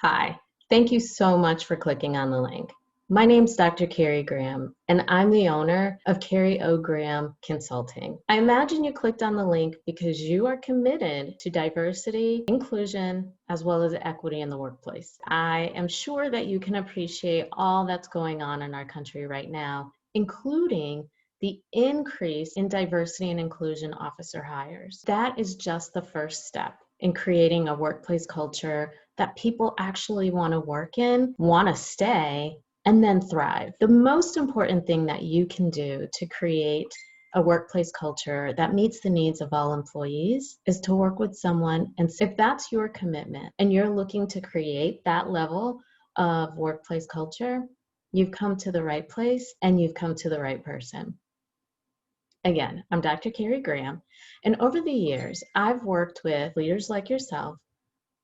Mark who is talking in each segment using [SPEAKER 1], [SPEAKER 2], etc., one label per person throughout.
[SPEAKER 1] Hi, thank you so much for clicking on the link. My name's Dr. Carrie Graham, and I'm the owner of Carrie O. Graham Consulting. I imagine you clicked on the link because you are committed to diversity, inclusion, as well as equity in the workplace. I am sure that you can appreciate all that's going on in our country right now, including the increase in diversity and inclusion officer hires. That is just the first step in creating a workplace culture that people actually want to work in, want to stay, and then thrive. The most important thing that you can do to create a workplace culture that meets the needs of all employees is to work with someone. And if that's your commitment and you're looking to create that level of workplace culture, you've come to the right place and you've come to the right person. Again, I'm Dr. Carrie Graham, and over the years, I've worked with leaders like yourself,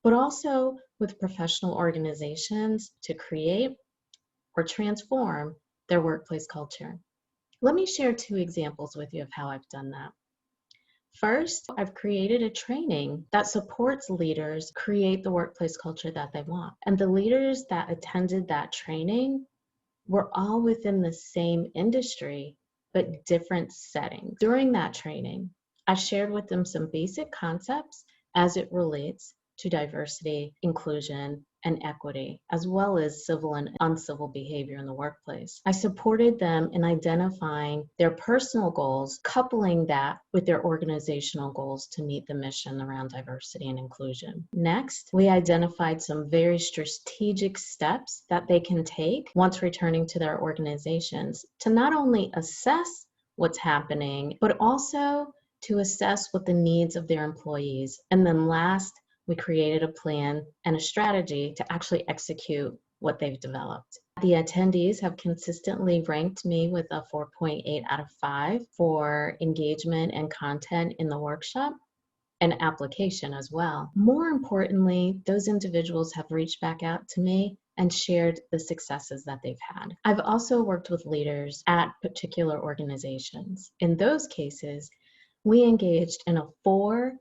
[SPEAKER 1] but also with professional organizations to create or transform their workplace culture. Let me share two examples with you of how I've done that. First, I've created a training that supports leaders create the workplace culture that they want. And the leaders that attended that training were all within the same industry, but different settings. During that training, I shared with them some basic concepts as it relates to diversity, inclusion, and equity, as well as civil and uncivil behavior in the workplace. I supported them in identifying their personal goals, coupling that with their organizational goals to meet the mission around diversity and inclusion. Next, we identified some very strategic steps that they can take once returning to their organizations to not only assess what's happening, but also to assess what the needs of their employees. And then last, we created a plan and a strategy to actually execute what they've developed. The attendees have consistently ranked me with a 4.8 out of 5 for engagement and content in the workshop and application as well. More importantly, those individuals have reached back out to me and shared the successes that they've had. I've also worked with leaders at particular organizations. In those cases, we engaged in a 4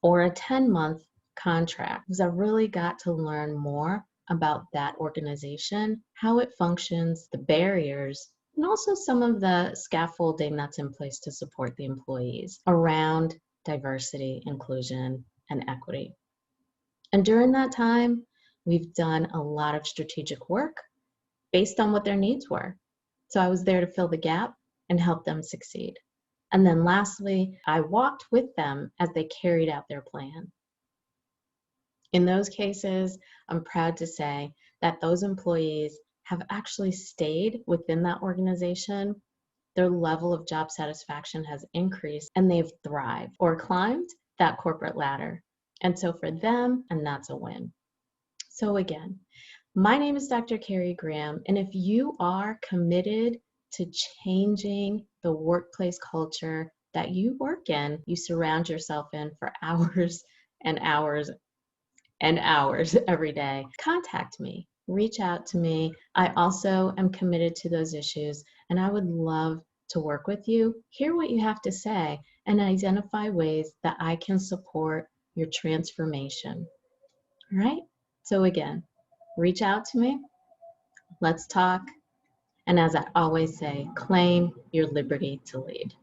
[SPEAKER 1] or a 10-month contract because I really got to learn more about that organization, how it functions, the barriers, and also some of the scaffolding that's in place to support the employees around diversity, inclusion, and equity. And during that time, we've done a lot of strategic work based on what their needs were. So I was there to fill the gap and help them succeed. And then lastly, I walked with them as they carried out their plan. In those cases, I'm proud to say that those employees have actually stayed within that organization. Their level of job satisfaction has increased and they've thrived or climbed that corporate ladder. And so for them, and that's a win. So again, my name is Dr. Carrie Graham, and if you are committed to changing the workplace culture that you work in, you surround yourself in for hours and hours and hours every day, contact me, reach out to me. I also am committed to those issues, and I would love to work with you, hear what you have to say, and identify ways that I can support your transformation. All right? So again, reach out to me, let's talk, and as I always say, claim your liberty to lead.